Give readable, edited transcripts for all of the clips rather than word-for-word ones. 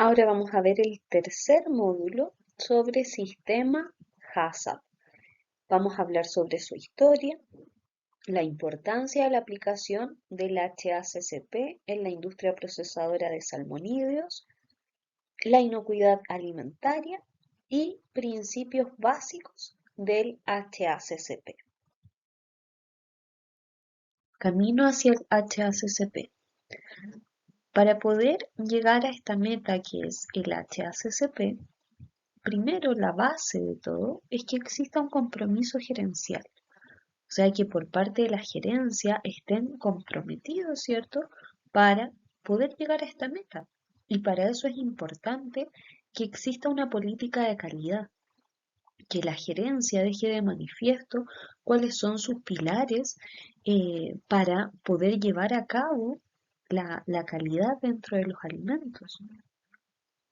Ahora vamos a ver el tercer módulo sobre sistema HACCP. Vamos a hablar sobre su historia, la importancia de la aplicación del HACCP en la industria procesadora de salmonídeos, la inocuidad alimentaria y principios básicos del HACCP. Camino hacia el HACCP. Para poder llegar a esta meta que es el HACCP, primero la base de todo es que exista un compromiso gerencial. O sea, que por parte de la gerencia estén comprometidos, ¿cierto?, para poder llegar a esta meta. Y para eso es importante que exista una política de calidad, que la gerencia deje de manifiesto cuáles son sus pilares para poder llevar a cabo la calidad dentro de los alimentos.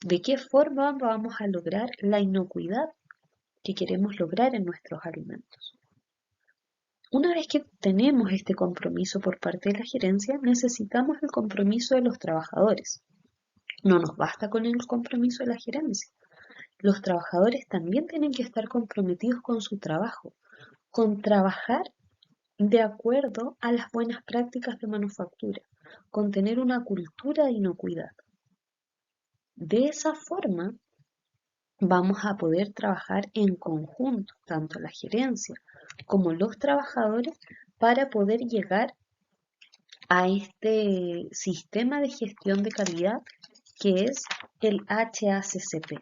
¿De qué forma vamos a lograr la inocuidad que queremos lograr en nuestros alimentos? Una vez que tenemos este compromiso por parte de la gerencia, necesitamos el compromiso de los trabajadores. No nos basta con el compromiso de la gerencia. Los trabajadores también tienen que estar comprometidos con su trabajo, con trabajar de acuerdo a las buenas prácticas de manufactura, con tener una cultura de inocuidad. De esa forma, vamos a poder trabajar en conjunto, tanto la gerencia como los trabajadores, para poder llegar a este sistema de gestión de calidad que es el HACCP.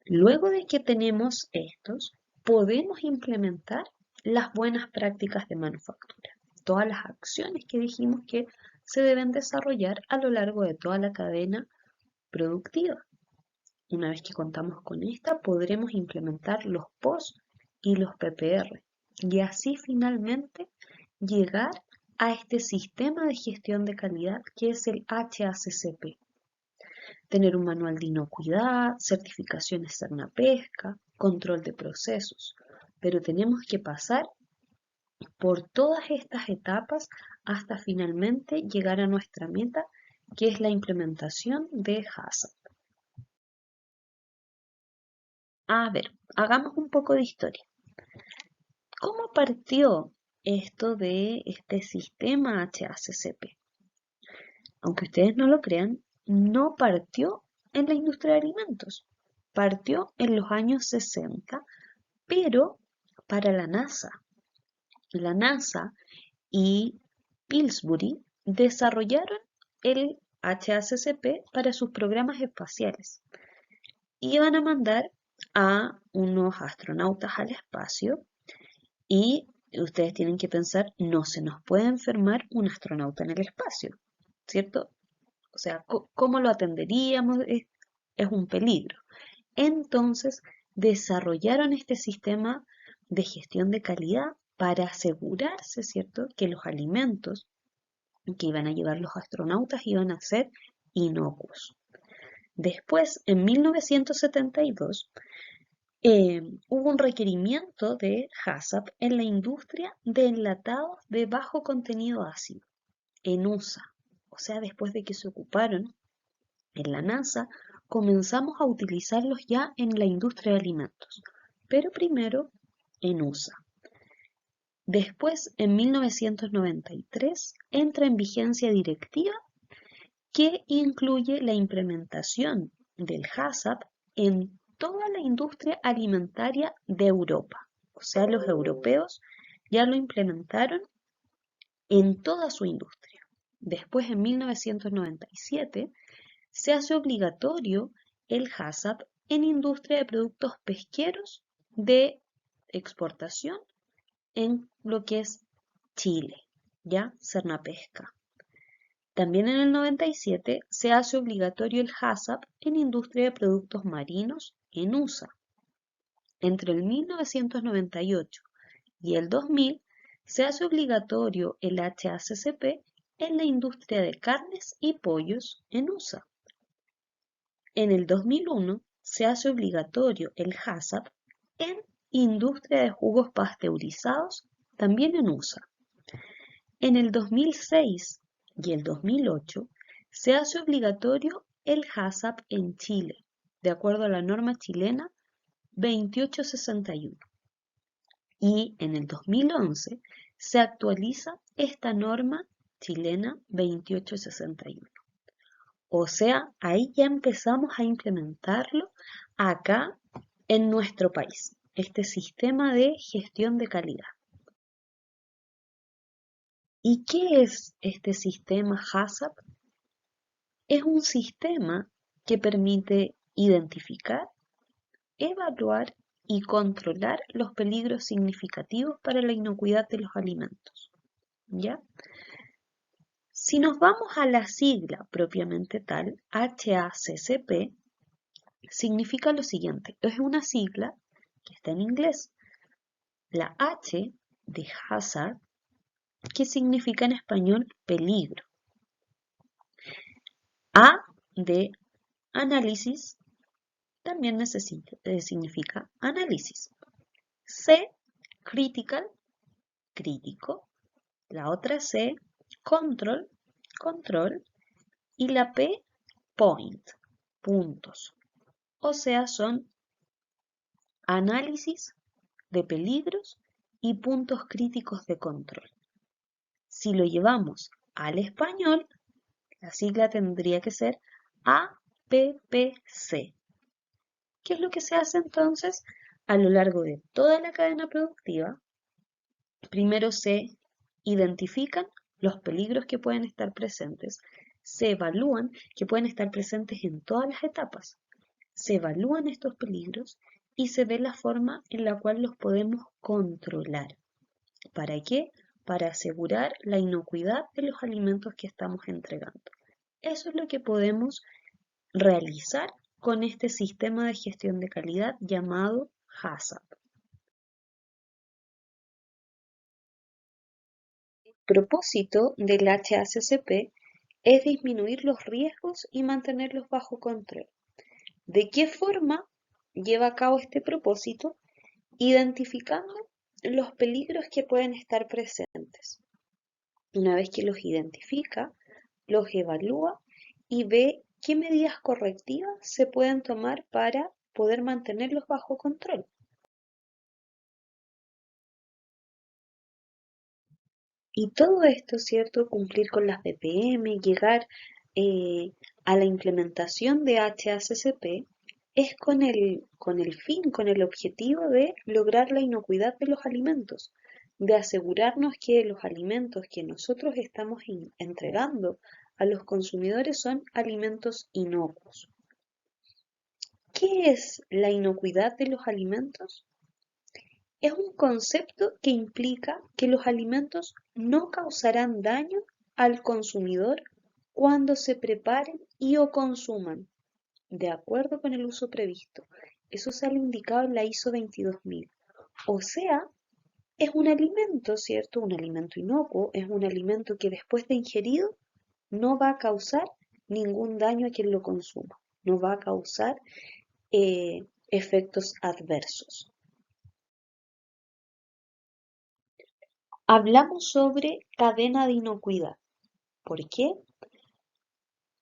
Luego de que tenemos estos, podemos implementar las buenas prácticas de manufactura, todas las acciones que dijimos que se deben desarrollar a lo largo de toda la cadena productiva. Una vez que contamos con esta, podremos implementar los POS y los PPR y así finalmente llegar a este sistema de gestión de calidad que es el HACCP. Tener un manual de inocuidad, certificaciones Cernapesca, control de procesos. Pero tenemos que pasar por todas estas etapas hasta finalmente llegar a nuestra meta, que es la implementación de HACCP. A ver, hagamos un poco de historia. ¿Cómo partió esto de este sistema HACCP? Aunque ustedes no lo crean, no partió en la industria de alimentos. Partió en los años 60, pero para la NASA. La NASA y Pillsbury desarrollaron el HACCP para sus programas espaciales. Iban a mandar a unos astronautas al espacio y ustedes tienen que pensar, no se nos puede enfermar un astronauta en el espacio, ¿cierto? O sea, ¿cómo lo atenderíamos? Es un peligro. Entonces, desarrollaron este sistema de gestión de calidad para asegurarse, ¿cierto?, que los alimentos que iban a llevar los astronautas iban a ser inocuos. Después, en 1972, hubo un requerimiento de HACCP en la industria de enlatados de bajo contenido ácido, en USA. O sea, después de que se ocuparon en la NASA, comenzamos a utilizarlos ya en la industria de alimentos, pero primero en USA. Después, en 1993, entra en vigencia directiva que incluye la implementación del HACCP en toda la industria alimentaria de Europa. O sea, los europeos ya lo implementaron en toda su industria. Después, en 1997, se hace obligatorio el HACCP en industria de productos pesqueros de exportación en lo que es Chile, ¿ya? Cernapesca. También en el 97 se hace obligatorio el HACCP en industria de productos marinos en USA. Entre el 1998 y el 2000 se hace obligatorio el HACCP en la industria de carnes y pollos en USA. En el 2001 se hace obligatorio el HACCP en industria de jugos pasteurizados, también en USA. En el 2006 y el 2008 se hace obligatorio el HACCP en Chile, de acuerdo a la norma chilena 2861. Y en el 2011 se actualiza esta norma chilena 2861. O sea, ahí ya empezamos a implementarlo acá en nuestro país, este sistema de gestión de calidad. ¿Y qué es este sistema HACCP? Es un sistema que permite identificar, evaluar y controlar los peligros significativos para la inocuidad de los alimentos. ¿Ya? Si nos vamos a la sigla propiamente tal, HACCP, significa lo siguiente. Es una sigla que está en inglés. La H de hazard, que significa en español peligro. A de análisis, también significa análisis. C, critical, crítico. La otra C, control, control. Y la P, point, puntos. O sea, son análisis de peligros y puntos críticos de control. Si lo llevamos al español, la sigla tendría que ser APPC. ¿Qué es lo que se hace entonces? A lo largo de toda la cadena productiva, primero se identifican los peligros que pueden estar presentes, se evalúan que pueden estar presentes en todas las etapas, se evalúan estos peligros y se ve la forma en la cual los podemos controlar. ¿Para qué? Para asegurar la inocuidad de los alimentos que estamos entregando. Eso es lo que podemos realizar con este sistema de gestión de calidad llamado HACCP. El propósito del HACCP es disminuir los riesgos y mantenerlos bajo control. ¿De qué forma lleva a cabo este propósito? Identificando los peligros que pueden estar presentes. Una vez que los identifica, los evalúa y ve qué medidas correctivas se pueden tomar para poder mantenerlos bajo control. Y todo esto, ¿cierto? Cumplir con las BPM, llegar a la implementación de HACCP, es con el fin, con el objetivo de lograr la inocuidad de los alimentos, de asegurarnos que los alimentos que nosotros estamos entregando a los consumidores son alimentos inocuos. ¿Qué es la inocuidad de los alimentos? Es un concepto que implica que los alimentos no causarán daño al consumidor cuando se preparen y o consuman, de acuerdo con el uso previsto. Eso sale indicado en la ISO 22000. O sea, es un alimento, ¿cierto? Un alimento inocuo, es un alimento que después de ingerido no va a causar ningún daño a quien lo consuma, no va a causar efectos adversos. Hablamos sobre cadena de inocuidad. ¿Por qué?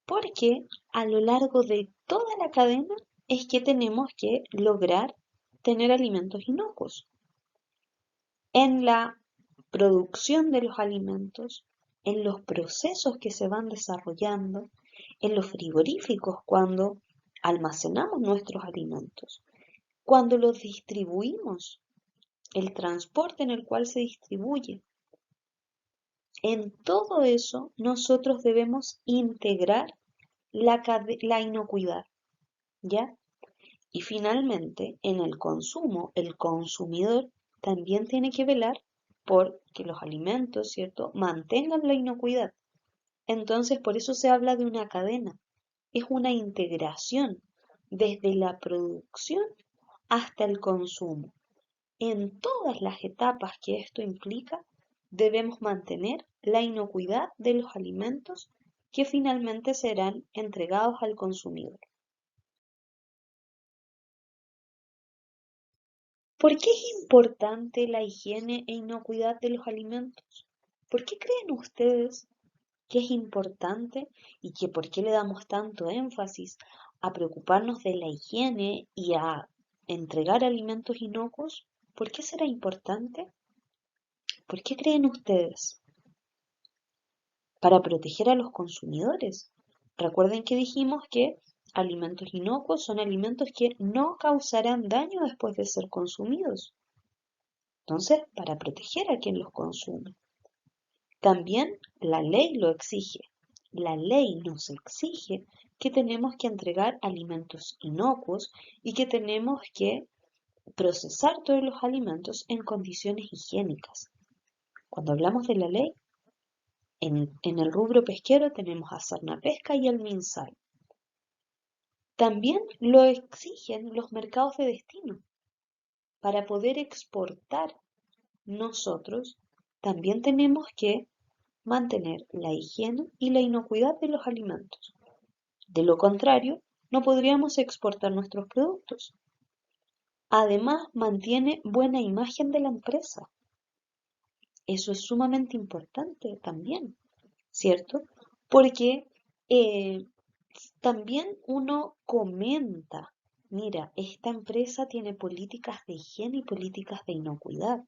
Porque a lo largo de toda la cadena es que tenemos que lograr tener alimentos inocuos. En la producción de los alimentos, en los procesos que se van desarrollando, en los frigoríficos cuando almacenamos nuestros alimentos, cuando los distribuimos, el transporte en el cual se distribuye. En todo eso nosotros debemos integrar la inocuidad, ¿ya? Y finalmente, en el consumo, el consumidor también tiene que velar por que los alimentos, ¿cierto?, mantengan la inocuidad. Entonces, por eso se habla de una cadena. Es una integración desde la producción hasta el consumo. En todas las etapas que esto implica, debemos mantener la inocuidad de los alimentos que finalmente serán entregados al consumidor. ¿Por qué es importante la higiene e inocuidad de los alimentos? ¿Por qué creen ustedes que es importante y que por qué le damos tanto énfasis a preocuparnos de la higiene y a entregar alimentos inocuos? ¿Por qué será importante? ¿Por qué creen ustedes? Para proteger a los consumidores. Recuerden que dijimos que alimentos inocuos son alimentos que no causarán daño después de ser consumidos. Entonces, para proteger a quien los consume. También la ley lo exige. La ley nos exige que tenemos que entregar alimentos inocuos y que tenemos que procesar todos los alimentos en condiciones higiénicas. Cuando hablamos de la ley, en el rubro pesquero tenemos a Pesca y el MinSal. También lo exigen los mercados de destino. Para poder exportar nosotros, también tenemos que mantener la higiene y la inocuidad de los alimentos. De lo contrario, no podríamos exportar nuestros productos. Además, mantiene buena imagen de la empresa. Eso es sumamente importante también, ¿cierto? Porque también uno comenta, mira, esta empresa tiene políticas de higiene y políticas de inocuidad.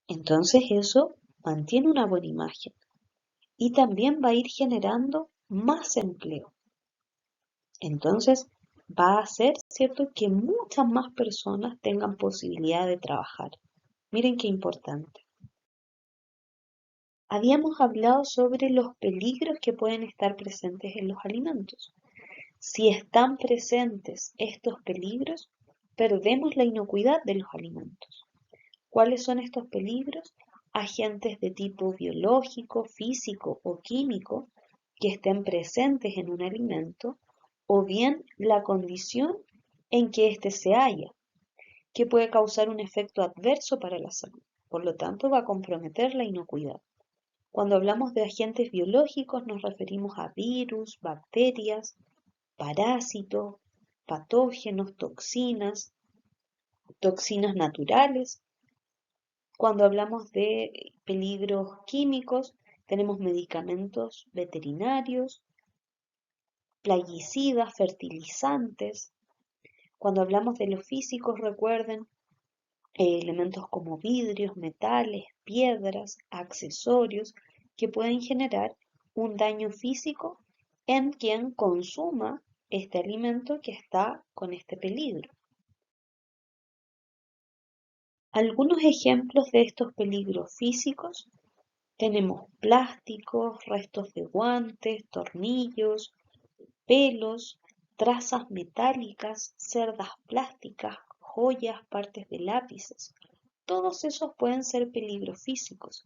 Entonces eso mantiene una buena imagen y también va a ir generando más empleo. Entonces va a hacer, ¿cierto?, que muchas más personas tengan posibilidad de trabajar. Miren qué importante. Habíamos hablado sobre los peligros que pueden estar presentes en los alimentos. Si están presentes estos peligros, perdemos la inocuidad de los alimentos. ¿Cuáles son estos peligros? Agentes de tipo biológico, físico o químico que estén presentes en un alimento, o bien la condición en que éste se halla, que puede causar un efecto adverso para la salud. Por lo tanto, va a comprometer la inocuidad. Cuando hablamos de agentes biológicos nos referimos a virus, bacterias, parásitos, patógenos, toxinas naturales. Cuando hablamos de peligros químicos, tenemos medicamentos veterinarios, plaguicidas, fertilizantes. Cuando hablamos de los físicos, recuerden elementos como vidrios, metales, piedras, accesorios que pueden generar un daño físico en quien consuma este alimento que está con este peligro. Algunos ejemplos de estos peligros físicos tenemos plásticos, restos de guantes, tornillos, pelos, trazas metálicas, cerdas plásticas, joyas, partes de lápices. Todos esos pueden ser peligros físicos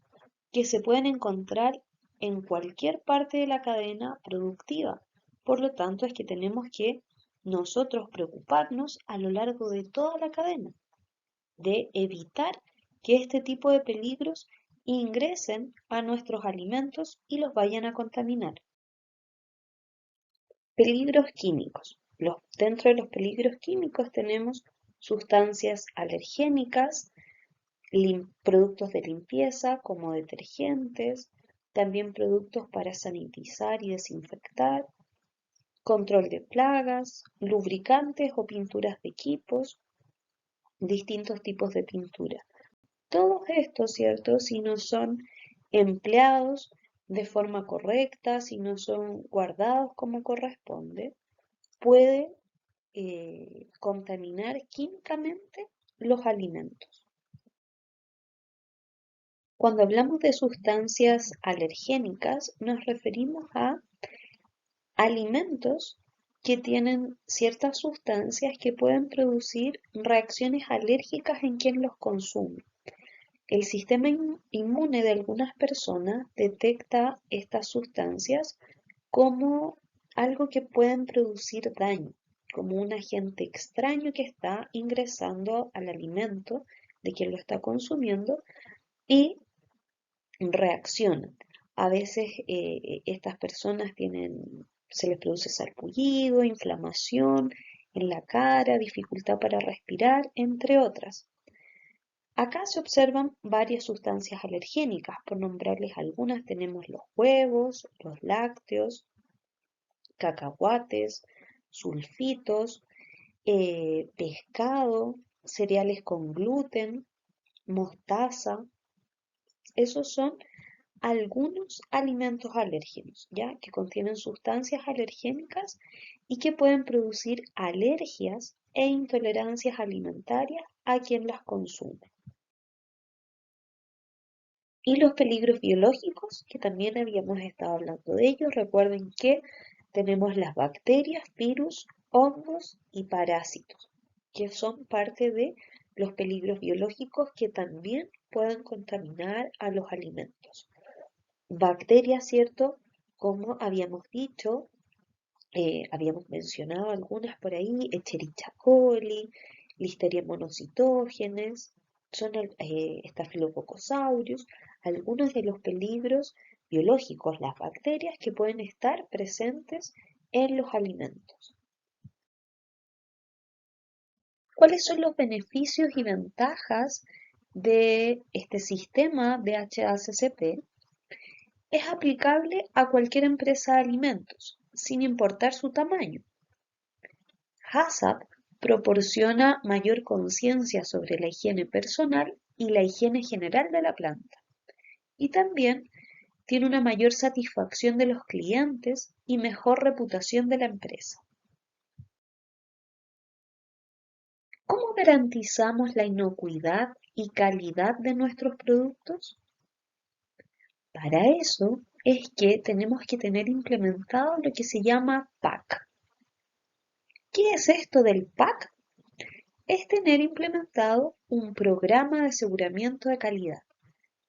que se pueden encontrar en cualquier parte de la cadena productiva. Por lo tanto, es que tenemos que nosotros preocuparnos a lo largo de toda la cadena de evitar que este tipo de peligros ingresen a nuestros alimentos y los vayan a contaminar. Peligros químicos. Dentro de los peligros químicos tenemos sustancias alergénicas, productos de limpieza como detergentes, también productos para sanitizar y desinfectar, control de plagas, lubricantes o pinturas de equipos, distintos tipos de pintura. Todos estos, ¿cierto? Si no son empleados de forma correcta, si no son guardados como corresponde, puede contaminar químicamente los alimentos. Cuando hablamos de sustancias alergénicas, nos referimos a alimentos que tienen ciertas sustancias que pueden producir reacciones alérgicas en quien los consume. El sistema inmune de algunas personas detecta estas sustancias como algo que pueden producir daño, como un agente extraño que está ingresando al alimento de quien lo está consumiendo y reaccionan. A veces estas personas se les produce sarpullido, inflamación en la cara, dificultad para respirar, entre otras. Acá se observan varias sustancias alergénicas, por nombrarles algunas tenemos los huevos, los lácteos, cacahuates, sulfitos, pescado, cereales con gluten, mostaza. Esos son algunos alimentos alérgenos, ¿ya? Que contienen sustancias alergénicas y que pueden producir alergias e intolerancias alimentarias a quien las consume. Y los peligros biológicos, que también habíamos estado hablando de ellos, recuerden que tenemos las bacterias, virus, hongos y parásitos, que son parte de los peligros biológicos que también pueden contaminar a los alimentos. Bacterias, ¿cierto? Como habíamos dicho, habíamos mencionado algunas por ahí, Escherichia coli, Listeria monocitógenes, son Staphylococcus aureus, algunos de los peligros biológicos, las bacterias que pueden estar presentes en los alimentos. ¿Cuáles son los beneficios y ventajas de este sistema de HACCP? Es aplicable a cualquier empresa de alimentos, sin importar su tamaño. HACCP proporciona mayor conciencia sobre la higiene personal y la higiene general de la planta. Y también tiene una mayor satisfacción de los clientes y mejor reputación de la empresa. ¿Cómo garantizamos la inocuidad y calidad de nuestros productos? Para eso es que tenemos que tener implementado lo que se llama PAC. ¿Qué es esto del PAC? Es tener implementado un programa de aseguramiento de calidad.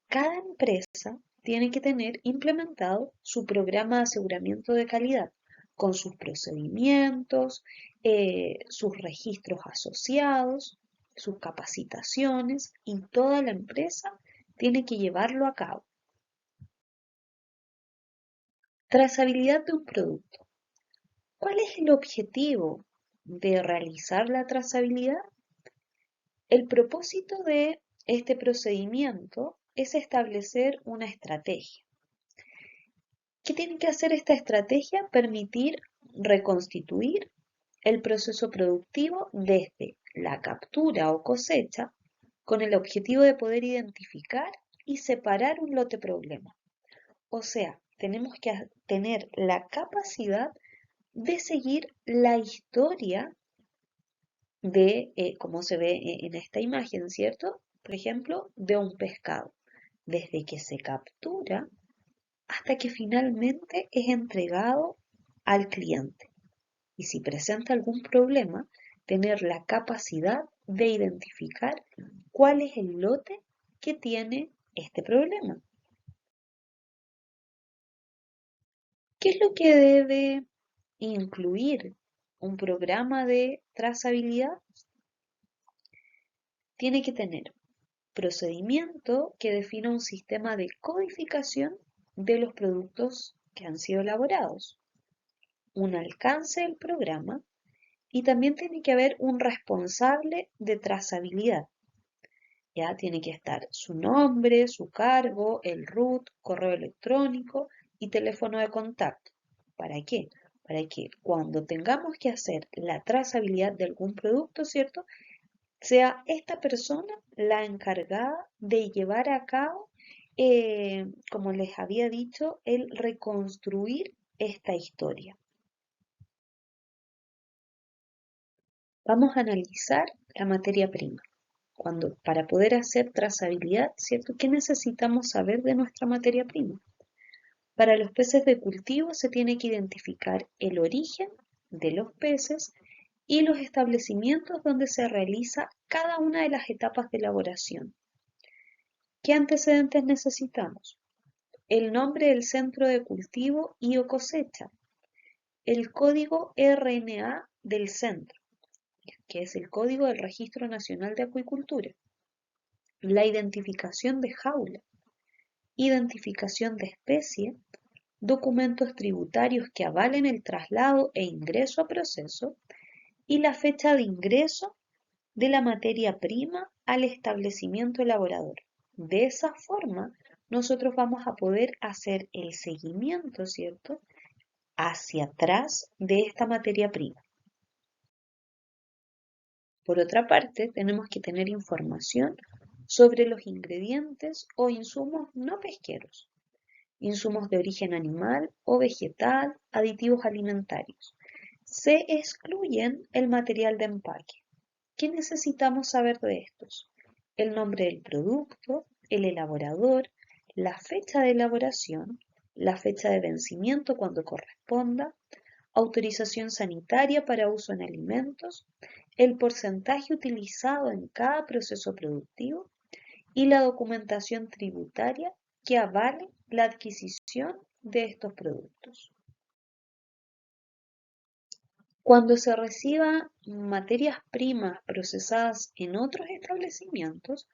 Cada empresa tiene que tener implementado su programa de aseguramiento de calidad con sus procedimientos, sus registros asociados, sus capacitaciones y toda la empresa tiene que llevarlo a cabo. Trazabilidad de un producto. ¿Cuál es el objetivo de realizar la trazabilidad? El propósito de este procedimiento es establecer una estrategia. ¿Qué tiene que hacer esta estrategia? Permitir reconstituir el proceso productivo desde la captura o cosecha con el objetivo de poder identificar y separar un lote problema. O sea, tenemos que tener la capacidad de seguir la historia de, como se ve en esta imagen, ¿cierto? Por ejemplo, de un pescado, desde que se captura hasta que finalmente es entregado al cliente. Y si presenta algún problema, tener la capacidad de identificar cuál es el lote que tiene este problema. ¿Qué es lo que debe incluir un programa de trazabilidad? Tiene que tener procedimiento que defina un sistema de codificación de los productos que han sido elaborados, un alcance del programa y también tiene que haber un responsable de trazabilidad. Ya tiene que estar su nombre, su cargo, el root, correo electrónico y teléfono de contacto. ¿Para qué? Para que cuando tengamos que hacer la trazabilidad de algún producto, ¿cierto? Sea esta persona la encargada de llevar a cabo, como les había dicho, el reconstruir esta historia. Vamos a analizar la materia prima. Para poder hacer trazabilidad, ¿cierto? ¿Qué necesitamos saber de nuestra materia prima? Para los peces de cultivo se tiene que identificar el origen de los peces y los establecimientos donde se realiza cada una de las etapas de elaboración. ¿Qué antecedentes necesitamos? El nombre del centro de cultivo y o cosecha, el código RNA del centro, que es el código del Registro Nacional de Acuicultura, la identificación de jaula, identificación de especie, documentos tributarios que avalen el traslado e ingreso a proceso y la fecha de ingreso de la materia prima al establecimiento elaborador. De esa forma, nosotros vamos a poder hacer el seguimiento, ¿cierto?, hacia atrás de esta materia prima. Por otra parte, tenemos que tener información sobre los ingredientes o insumos no pesqueros, insumos de origen animal o vegetal, aditivos alimentarios. Se excluyen el material de empaque. ¿Qué necesitamos saber de estos? El nombre del producto, el elaborador, la fecha de elaboración, la fecha de vencimiento cuando corresponda, autorización sanitaria para uso en alimentos, el porcentaje utilizado en cada proceso productivo y la documentación tributaria que avale la adquisición de estos productos. Cuando se reciban materias primas procesadas en otros establecimientos,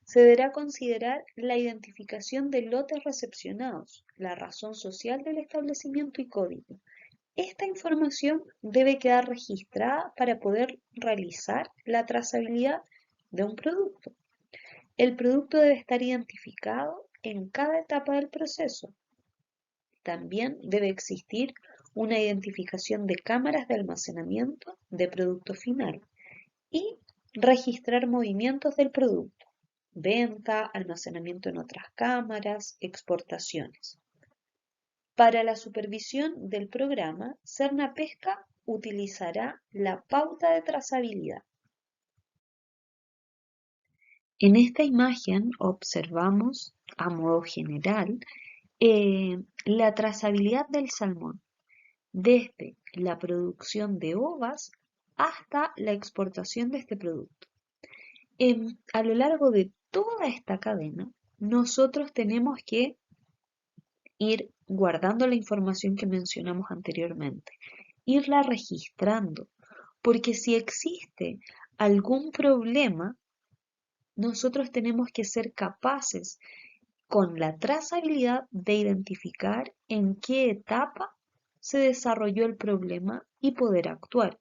se deberá considerar la identificación de lotes recepcionados, la razón social del establecimiento y código. Esta información debe quedar registrada para poder realizar la trazabilidad de un producto. El producto debe estar identificado en cada etapa del proceso. También debe existir una identificación de cámaras de almacenamiento de producto final y registrar movimientos del producto, venta, almacenamiento en otras cámaras, exportaciones. Para la supervisión del programa, Cernapesca utilizará la pauta de trazabilidad. En esta imagen observamos, a modo general, la trazabilidad del salmón, desde la producción de ovas hasta la exportación de este producto. A lo largo de toda esta cadena, nosotros tenemos que ir guardando la información que mencionamos anteriormente, irla registrando, porque si existe algún problema, nosotros tenemos que ser capaces con la trazabilidad de identificar en qué etapa se desarrolló el problema y poder actuar.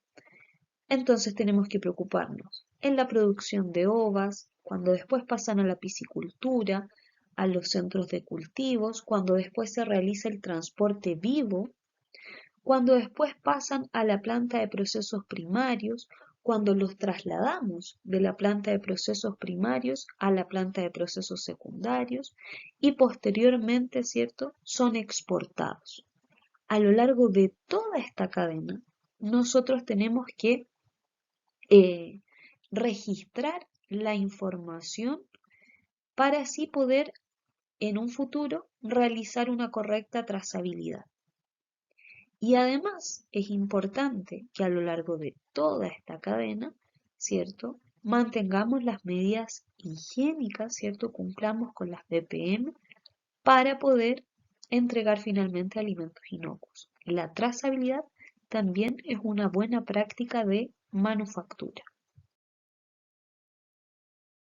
Entonces tenemos que preocuparnos en la producción de ovas, cuando después pasan a la piscicultura, a los centros de cultivos, cuando después se realiza el transporte vivo, cuando después pasan a la planta de procesos primarios, cuando los trasladamos de la planta de procesos primarios a la planta de procesos secundarios y posteriormente, ¿cierto?, son exportados. A lo largo de toda esta cadena, nosotros tenemos que registrar la información para así poder en un futuro realizar una correcta trazabilidad. Y además es importante que a lo largo de toda esta cadena, ¿cierto?, mantengamos las medidas higiénicas, ¿cierto?, cumplamos con las BPM para poder entregar finalmente alimentos inocuos. La trazabilidad también es una buena práctica de manufactura.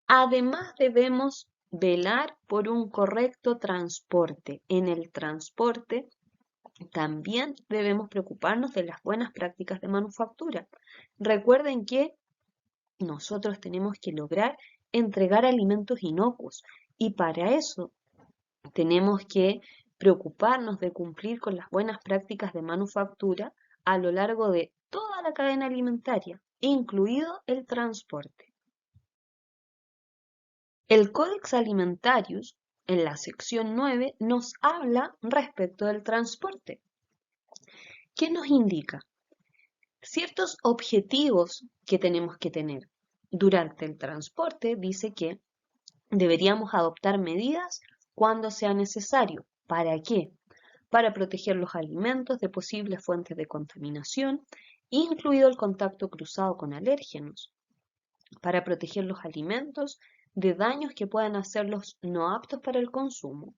Además debemos velar por un correcto transporte. En el transporte también debemos preocuparnos de las buenas prácticas de manufactura. Recuerden que nosotros tenemos que lograr entregar alimentos inocuos y para eso tenemos que preocuparnos de cumplir con las buenas prácticas de manufactura a lo largo de toda la cadena alimentaria, incluido el transporte. El Codex Alimentarius, en la sección 9, nos habla respecto del transporte. ¿Qué nos indica? Ciertos objetivos que tenemos que tener. Durante el transporte dice que deberíamos adoptar medidas cuando sea necesario. ¿Para qué? Para proteger los alimentos de posibles fuentes de contaminación, incluido el contacto cruzado con alérgenos. Para proteger los alimentos de daños que puedan hacerlos no aptos para el consumo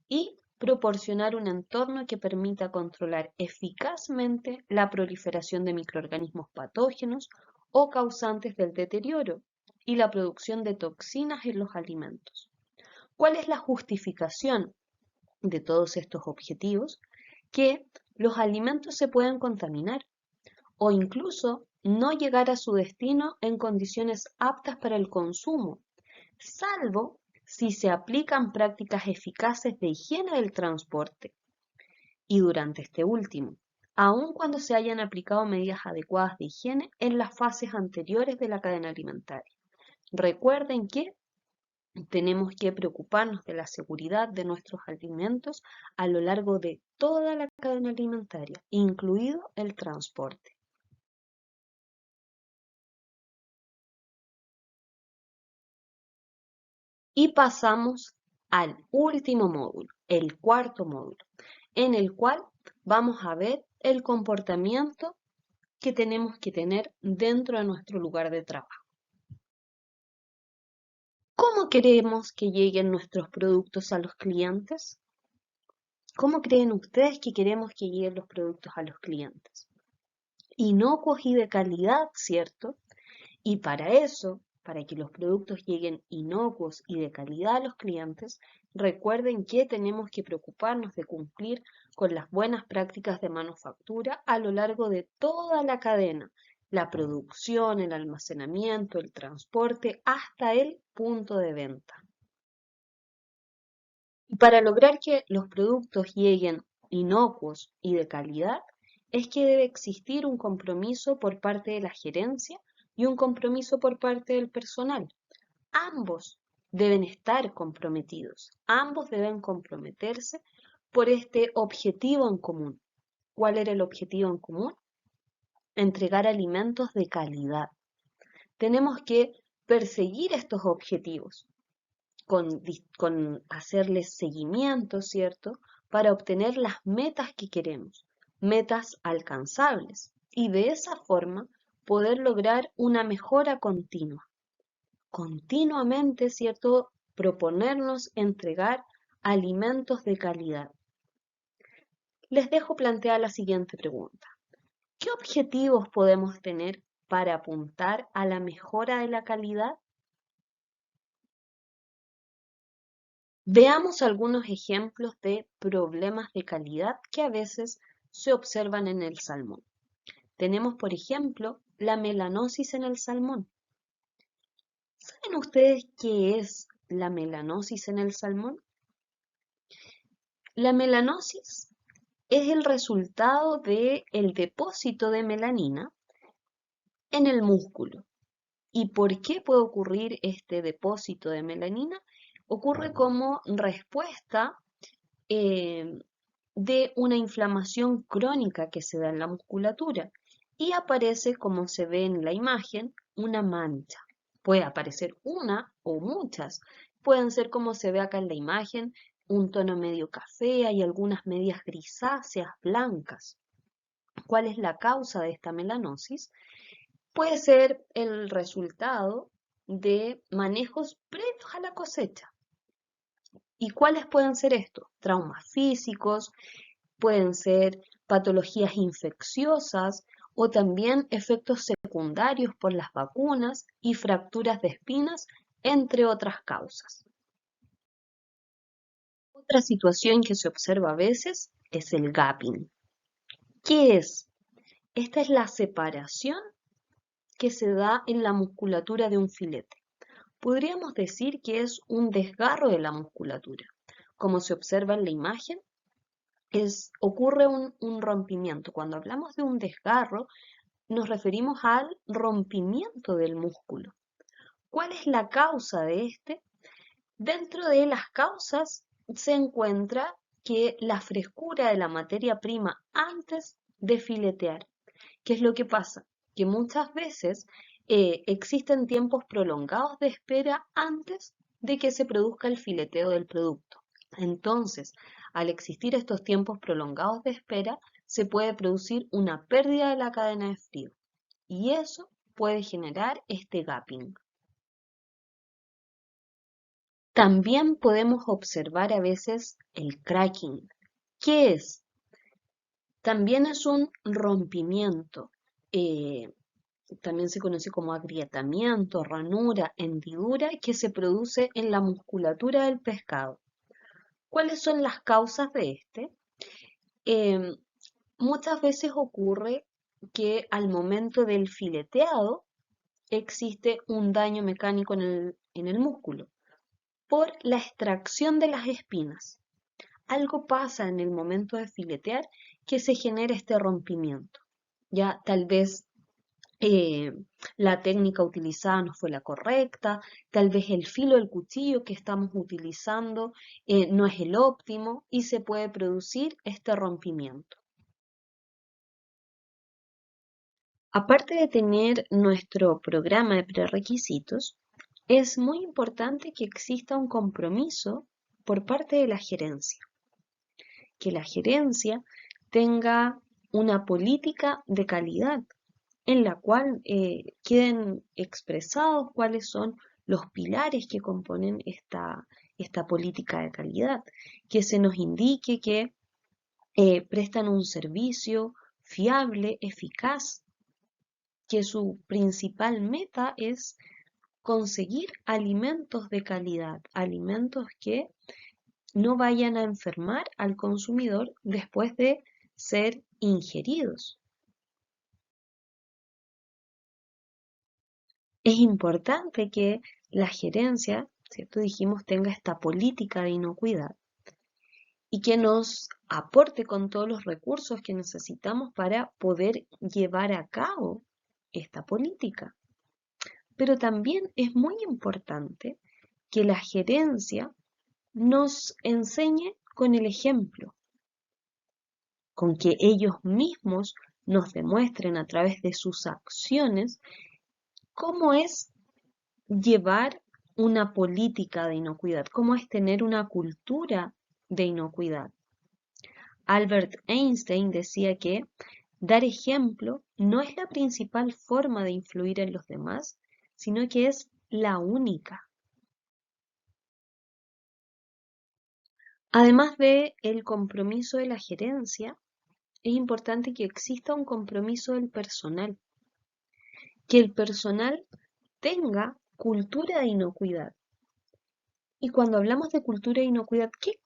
y proporcionar un entorno que permita controlar eficazmente la proliferación de microorganismos patógenos o causantes del deterioro y la producción de toxinas en los alimentos. ¿Cuál es la justificación de todos estos objetivos? Que los alimentos se pueden contaminar o incluso no llegar a su destino en condiciones aptas para el consumo, salvo si se aplican prácticas eficaces de higiene del transporte. Y durante este último, aun cuando se hayan aplicado medidas adecuadas de higiene en las fases anteriores de la cadena alimentaria. Recuerden que tenemos que preocuparnos de la seguridad de nuestros alimentos a lo largo de toda la cadena alimentaria, incluido el transporte. Y pasamos al último módulo, el cuarto módulo, en el cual vamos a ver el comportamiento que tenemos que tener dentro de nuestro lugar de trabajo. ¿Cómo queremos que lleguen nuestros productos a los clientes? ¿Cómo creen ustedes que queremos que lleguen los productos a los clientes? Inocuos y de calidad, ¿cierto? Y para eso, para que los productos lleguen inocuos y de calidad a los clientes, recuerden que tenemos que preocuparnos de cumplir con las buenas prácticas de manufactura a lo largo de toda la cadena, la producción, el almacenamiento, el transporte, hasta el punto de venta. Y para lograr que los productos lleguen inocuos y de calidad, es que debe existir un compromiso por parte de la gerencia y un compromiso por parte del personal. Ambos deben estar comprometidos, ambos deben comprometerse por este objetivo en común. ¿Cuál era el objetivo en común? Entregar alimentos de calidad. Tenemos que perseguir estos objetivos con hacerles seguimiento, ¿cierto? Para obtener las metas que queremos, metas alcanzables, y de esa forma poder lograr una mejora continua. Continuamente, ¿cierto? Proponernos entregar alimentos de calidad. Les dejo plantear la siguiente pregunta. ¿Qué objetivos podemos tener para apuntar a la mejora de la calidad? Veamos algunos ejemplos de problemas de calidad que a veces se observan en el salmón. Tenemos, por ejemplo, la melanosis en el salmón. ¿Saben ustedes qué es la melanosis en el salmón? La melanosis es el resultado del depósito de melanina en el músculo. ¿Y por qué puede ocurrir este depósito de melanina? Ocurre como respuesta eh, de una inflamación crónica que se da en la musculatura y aparece, como se ve en la imagen, una mancha. Puede aparecer una o muchas. Pueden ser, como se ve acá en la imagen, un tono medio café y algunas medias grisáceas blancas. ¿Cuál es la causa de esta melanosis? Puede ser el resultado de manejos previos a la cosecha. ¿Y cuáles pueden ser estos? Traumas físicos, pueden ser patologías infecciosas o también efectos secundarios por las vacunas y fracturas de espinas, entre otras causas. Otra situación que se observa a veces es el gapping. ¿Qué es? Esta es la separación que se da en la musculatura de un filete. Podríamos decir que es un desgarro de la musculatura. Como se observa en la imagen, ocurre un rompimiento. Cuando hablamos de un desgarro, nos referimos al rompimiento del músculo. ¿Cuál es la causa de este? Dentro de las causas se encuentra que la frescura de la materia prima antes de filetear. ¿Qué es lo que pasa? Que muchas veces existen tiempos prolongados de espera antes de que se produzca el fileteo del producto. Entonces, al existir estos tiempos prolongados de espera, se puede producir una pérdida de la cadena de frío y eso puede generar este gapping. También podemos observar a veces el cracking. ¿Qué es? También es un rompimiento. También se conoce como agrietamiento, ranura, hendidura que se produce en la musculatura del pescado. ¿Cuáles son las causas de este? Muchas veces ocurre que al momento del fileteado existe un daño mecánico en el músculo por la extracción de las espinas. Algo pasa en el momento de filetear que se genera este rompimiento. Ya tal vez eh, la técnica utilizada no fue la correcta, tal vez el filo del cuchillo que estamos utilizando no es el óptimo y se puede producir este rompimiento. Aparte de tener nuestro programa de prerequisitos, es muy importante que exista un compromiso por parte de la gerencia, que la gerencia tenga una política de calidad en la cual queden expresados cuáles son los pilares que componen esta política de calidad, que se nos indique que prestan un servicio fiable, eficaz, que su principal meta es conseguir alimentos de calidad, alimentos que no vayan a enfermar al consumidor después de ser ingeridos. Es importante que la gerencia, ¿cierto? Dijimos, tenga esta política de inocuidad y que nos aporte con todos los recursos que necesitamos para poder llevar a cabo esta política. Pero también es muy importante que la gerencia nos enseñe con el ejemplo, con que ellos mismos nos demuestren a través de sus acciones cómo es llevar una política de inocuidad, cómo es tener una cultura de inocuidad. Albert Einstein decía que dar ejemplo no es la principal forma de influir en los demás, sino que es la única. Además de el compromiso de la gerencia, es importante que exista un compromiso del personal, que el personal tenga cultura de inocuidad. Y cuando hablamos de cultura de inocuidad, ¿qué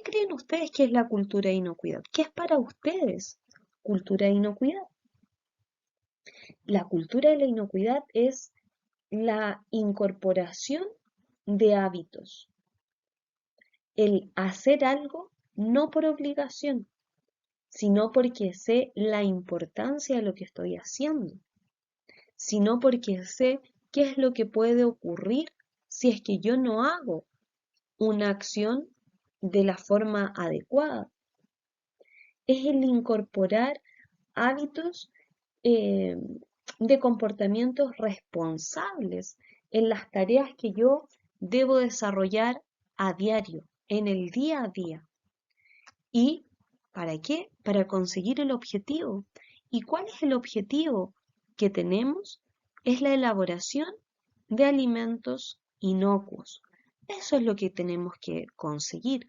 creen ustedes que es la cultura de inocuidad? ¿Qué es para ustedes cultura de inocuidad? La cultura de la inocuidad es la incorporación de hábitos, el hacer algo no por obligación, sino porque sé la importancia de lo que estoy haciendo, sino porque sé qué es lo que puede ocurrir si es que yo no hago una acción de la forma adecuada. Es el incorporar hábitos eh, de comportamientos responsables en las tareas que yo debo desarrollar a diario, en el día a día. ¿Y para qué? Para conseguir el objetivo. ¿Y cuál es el objetivo que tenemos? Es la elaboración de alimentos inocuos. Eso es lo que tenemos que conseguir.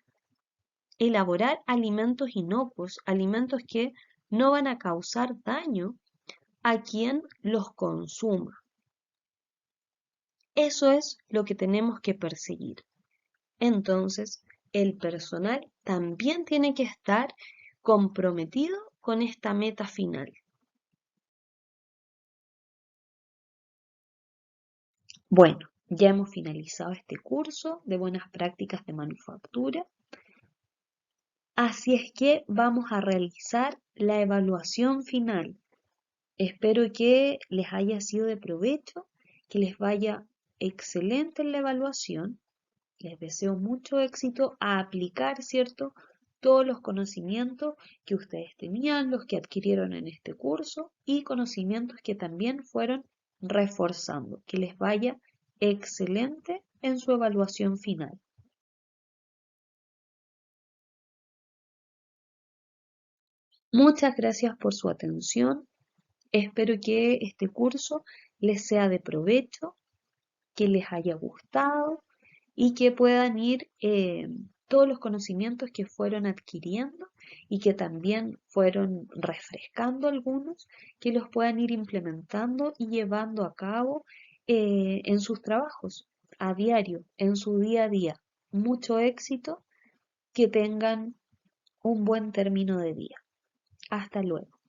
Elaborar alimentos inocuos, alimentos que no van a causar daño a quien los consuma. Eso es lo que tenemos que perseguir. Entonces, el personal también tiene que estar comprometido con esta meta final. Bueno, ya hemos finalizado este curso de buenas prácticas de manufactura. Así es que vamos a realizar la evaluación final. Espero que les haya sido de provecho, que les vaya excelente en la evaluación. Les deseo mucho éxito a aplicar, ¿cierto? Todos los conocimientos que ustedes tenían, los que adquirieron en este curso y conocimientos que también fueron reforzando. Que les vaya excelente en su evaluación final. Muchas gracias por su atención. Espero que este curso les sea de provecho, que les haya gustado y que puedan ir todos los conocimientos que fueron adquiriendo y que también fueron refrescando algunos, que los puedan ir implementando y llevando a cabo en sus trabajos a diario, en su día a día. Mucho éxito, que tengan un buen término de día. Hasta luego.